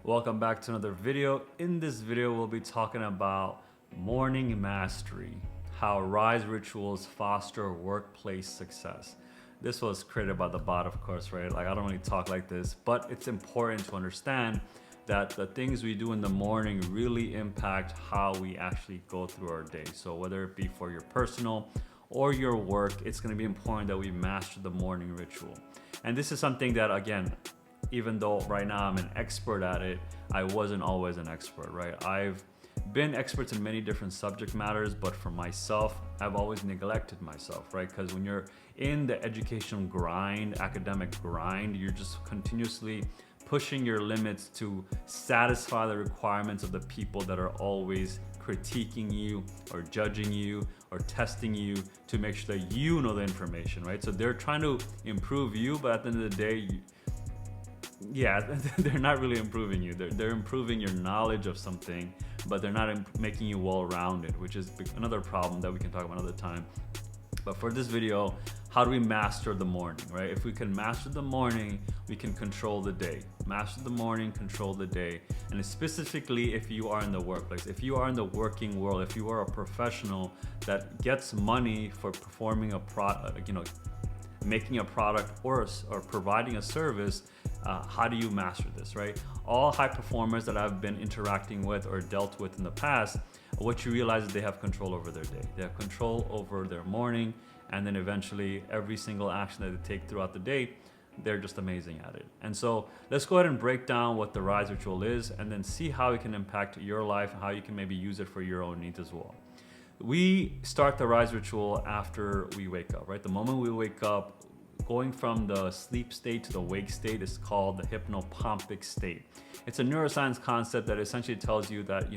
Welcome back to another video. In this video, we'll be talking about morning mastery, how rise rituals foster workplace success. This was created by the bot, of course, right? Like, I don't really talk like this, but it's important to understand that the things we do in the morning really impact how we actually go through our day. So whether it be for your personal or your work, it's going to be important that we master the morning ritual. And this is something that, again, even though right now I'm an expert at it, I wasn't always an expert, right? I've been experts in many different subject matters, but for myself, I've always neglected myself, right? Because when you're in the educational grind, academic grind, you're just continuously pushing your limits to satisfy the requirements of the people that are always critiquing you or judging you or testing you to make sure that you know the information, right? So they're trying to improve you, but at the end of the day, they're not really improving you. They're improving your knowledge of something, but they're not making you well-rounded, which is another problem that we can talk about another time. But for this video, how do we master the morning, right? If we can master the morning, we can control the day. Master the morning, control the day. And specifically if you are in the workplace, if you are in the working world, if you are a professional that gets money for performing a product, making a product or providing a service, how do you master this, right? All high performers that I've been interacting with or dealt with in the past, what you realize is they have control over their day. They have control over their morning, and then eventually every single action that they take throughout the day, they're just amazing at it. And so let's go ahead and break down what the rise ritual is and then see how it can impact your life and how you can maybe use it for your own needs as well. We start the rise ritual after we wake up, right? The moment we wake up, going from the sleep state to the wake state is called the hypnopompic state. It's a neuroscience concept that essentially tells you that,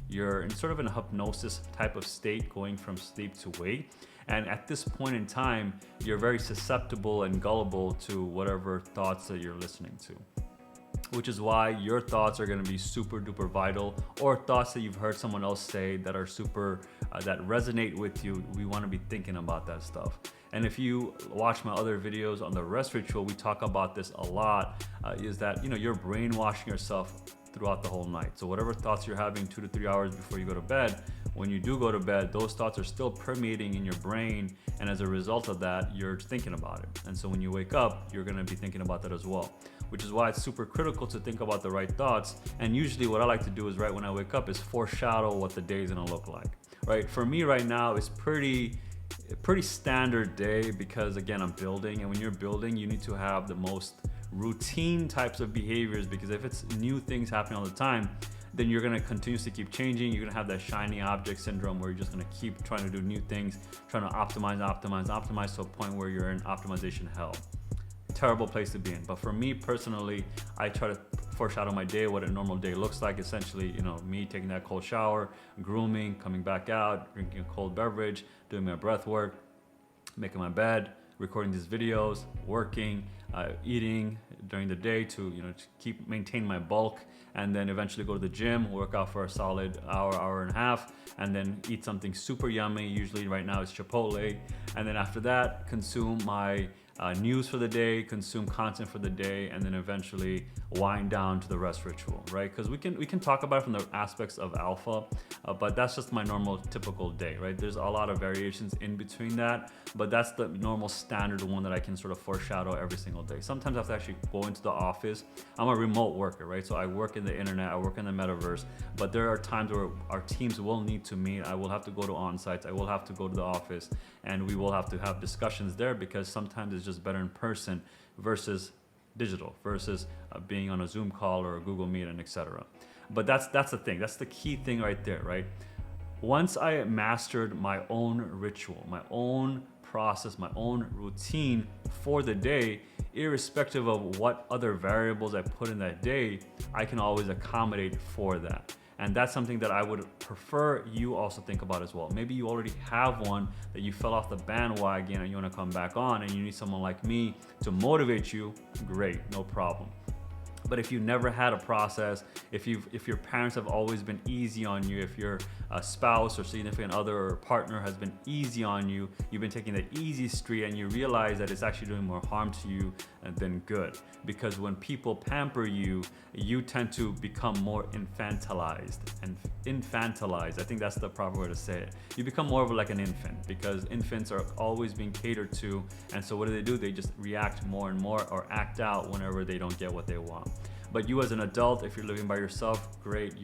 you're in sort of a hypnosis type of state going from sleep to wake. And at this point in time, you're very susceptible and gullible to whatever thoughts that you're listening to, which is why your thoughts are going to be super duper vital, or thoughts that you've heard someone else say that are super, that resonate with you. We want to be thinking about that stuff. And if you watch my other videos on the rest ritual, we talk about this a lot, is that, you're brainwashing yourself throughout the whole night. So whatever thoughts you're having 2 to 3 hours before you go to bed, when you do go to bed, those thoughts are still permeating in your brain. And as a result of that, you're thinking about it. And so when you wake up, you're going to be thinking about that as well, which is why it's super critical to think about the right thoughts. And usually what I like to do is right when I wake up is foreshadow what the day is going to look like, right? For me right now, it's pretty standard day because, again, I'm building. And when you're building, you need to have the most routine types of behaviors, because if it's new things happening all the time, then you're going to continuously keep changing. You're going to have that shiny object syndrome where you're just going to keep trying to do new things, trying to optimize to a point where you're in optimization hell. Terrible place to be in. But for me personally, I try to foreshadow my day, what a normal day looks like. Essentially, me taking that cold shower, grooming, coming back out, drinking a cold beverage, doing my breath work, making my bed, recording these videos, working, eating during the day to maintain my bulk, and then eventually go to the gym, work out for a solid hour and a half, and then eat something super yummy. Usually right now it's Chipotle, and then after that consume my news for the day, consume content for the day, and then eventually wind down to the rest ritual, right? Because we can talk about it from the aspects of alpha, but that's just my normal typical day, right? There's a lot of variations in between that, but that's the normal standard one that I can sort of foreshadow every single day. Sometimes I have to actually go into the office. I'm a remote worker, right? So I work in the internet, I work in the metaverse, but there are times where our teams will need to meet. I will have to go to on-sites, I will have to go to the office, and we will have to have discussions there, because sometimes it's just better in person versus digital, versus being on a Zoom call or a Google Meet, and etc. But that's the thing. That's the key thing right there, right? Once I mastered my own ritual, my own process, my own routine for the day, irrespective of what other variables I put in that day, I can always accommodate for that. And that's something that I would prefer you also think about as well. Maybe you already have one that you fell off the bandwagon and you want to come back on, and you need someone like me to motivate you. Great, no problem. But if you never had a process, if your parents have always been easy on you, if your spouse or significant other or partner has been easy on you, you've been taking the easy street, and you realize that it's actually doing more harm to you than good. Because when people pamper you, you tend to become more infantilized. And infantilized, I think that's the proper way to say it. You become more of like an infant, because infants are always being catered to. And so what do? They just react more and more, or act out whenever they don't get what they want. But you as an adult, if you're living by yourself, great.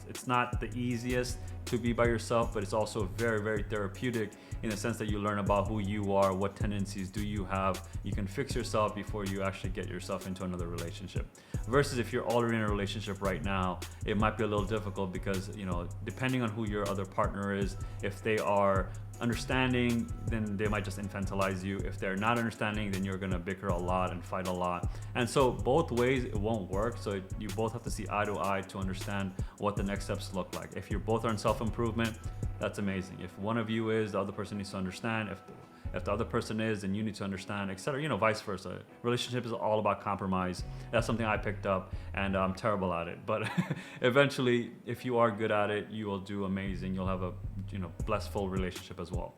It's not the easiest to be by yourself, but it's also very, very therapeutic in the sense that you learn about who you are, what tendencies do you have. You can fix yourself before you actually get yourself into another relationship. Versus if you're already in a relationship right now, it might be a little difficult because, depending on who your other partner is, if they are understanding, then they might just infantilize you. If they're not understanding, then you're gonna bicker a lot and fight a lot. And so both ways, it won't work. So you both have to see eye to eye to understand what the next steps look like. If you're both on self-improvement, that's amazing. If one of you is, the other person needs to understand. If the other person is, then you need to understand, etc. Vice versa. Relationship is all about compromise. That's something I picked up, and I'm terrible at it. But eventually, if you are good at it, you will do amazing. You'll have a blissful relationship as well.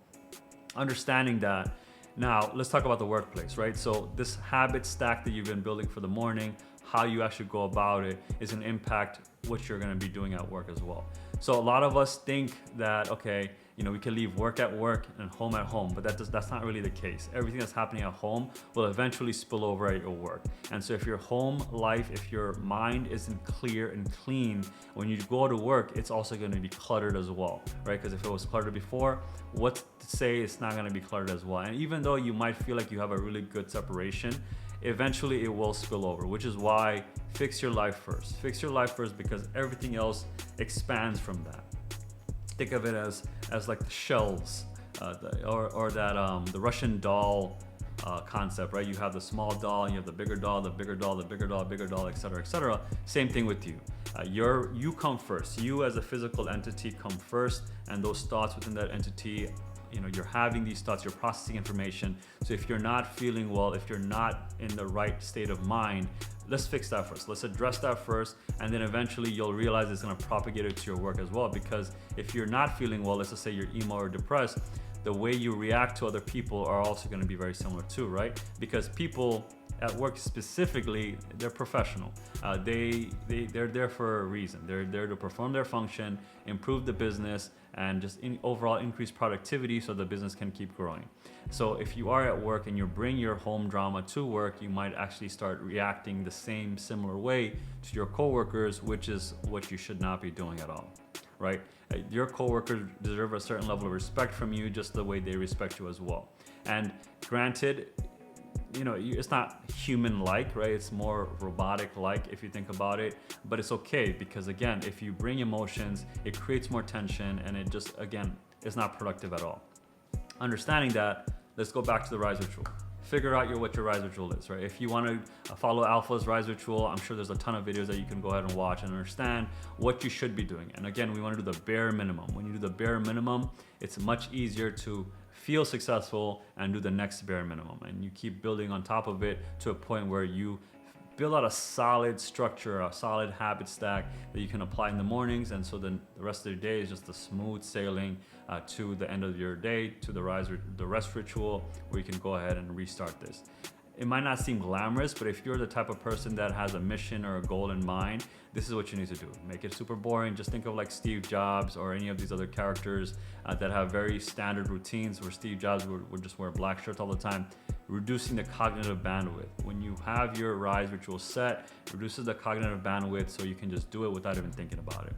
Understanding that. Now, let's talk about the workplace, right? So this habit stack that you've been building for the morning, how you actually go about it is an impact what you're going to be doing at work as well. So a lot of us think that, okay, we can leave work at work and home at home, but that's not really the case. Everything that's happening at home will eventually spill over at your work. And so if your home life, if your mind isn't clear and clean, when you go to work, it's also going to be cluttered as well, right? Because if it was cluttered before, what to say it's not going to be cluttered as well. And even though you might feel like you have a really good separation, eventually it will spill over, which is why fix your life first. Fix your life first, because everything else expands from that. Think of it as like the shells, or that the Russian doll concept, right? You have the small doll, and you have the bigger doll, the bigger doll, the bigger doll, bigger doll, etc., etc. Same thing with you. You come first. You as a physical entity come first, and those thoughts within that entity, you're having these thoughts, you're processing information. So if you're not feeling well, if you're not in the right state of mind, let's fix that first. Let's address that first, and then eventually you'll realize it's going to propagate it to your work as well. Because if you're not feeling well, let's just say you're emo or depressed, the way you react to other people are also going to be very similar too, right? Because people at work specifically, they're professional. They're there for a reason. They're there to perform their function, improve the business, and just overall increase productivity so the business can keep growing. So if you are at work and you bring your home drama to work, you might actually start reacting the similar way to your coworkers, which is what you should not be doing at all, right? Your coworkers deserve a certain level of respect from you, just the way they respect you as well. And granted, it's not human-like, right? It's more robotic-like if you think about it, but it's okay, because again, if you bring emotions, it creates more tension, and it just, again, is not productive at all. Understanding that, let's go back to the rise ritual. Figure out what your rise ritual is, right? If you want to follow Alpha's rise ritual, I'm sure there's a ton of videos that you can go ahead and watch and understand what you should be doing. And again, we want to do the bare minimum. When you do the bare minimum, it's much easier to feel successful and do the next bare minimum. And you keep building on top of it to a point where you build out a solid structure, a solid habit stack that you can apply in the mornings. And so then the rest of your day is just a smooth sailing to the end of your day, to the rest ritual, where you can go ahead and restart this. It might not seem glamorous, but if you're the type of person that has a mission or a goal in mind, this is what you need to do. Make it super boring. Just think of like Steve Jobs or any of these other characters that have very standard routines, where Steve Jobs would just wear black shirts all the time. Reducing the cognitive bandwidth. When you have your rise ritual set, it reduces the cognitive bandwidth so you can just do it without even thinking about it.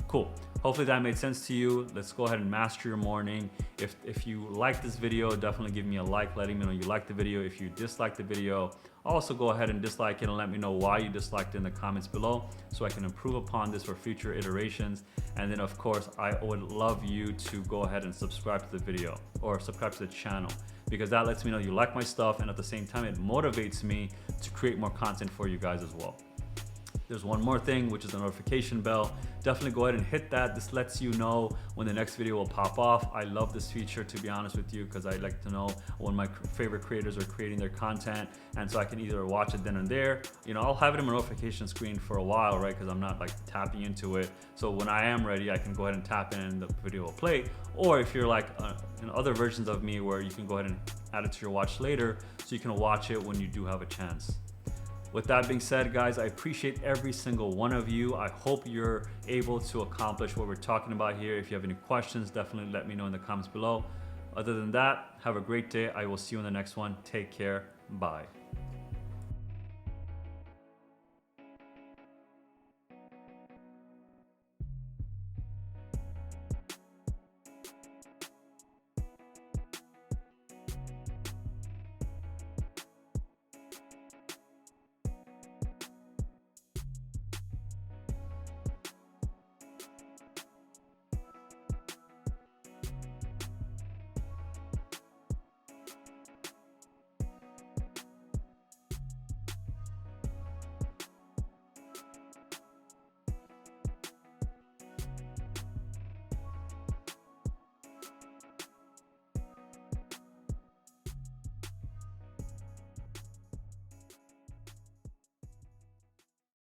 Cool. Hopefully that made sense to you. Let's go ahead and master your morning. If you like this video, definitely give me a like, letting me know you like the video. If you dislike the video, also go ahead and dislike it and let me know why you disliked it in the comments below, so I can improve upon this for future iterations. And then of course, I would love you to go ahead and subscribe to the video or subscribe to the channel, because that lets me know you like my stuff, and at the same time, it motivates me to create more content for you guys as well. There's one more thing, which is the notification bell. Definitely go ahead and hit that. This lets you know when the next video will pop off. I love this feature, to be honest with you, because I like to know when my favorite creators are creating their content, and so I can either watch it then and there. I'll have it in my notification screen for a while, right? Because I'm not like tapping into it. So when I am ready, I can go ahead and tap in and the video will play. Or if you're like in other versions of me where you can go ahead and add it to your watch later so you can watch it when you do have a chance. With that being said, guys, I appreciate every single one of you. I hope you're able to accomplish what we're talking about here. If you have any questions, definitely let me know in the comments below. Other than that, have a great day. I will see you in the next one. Take care. Bye.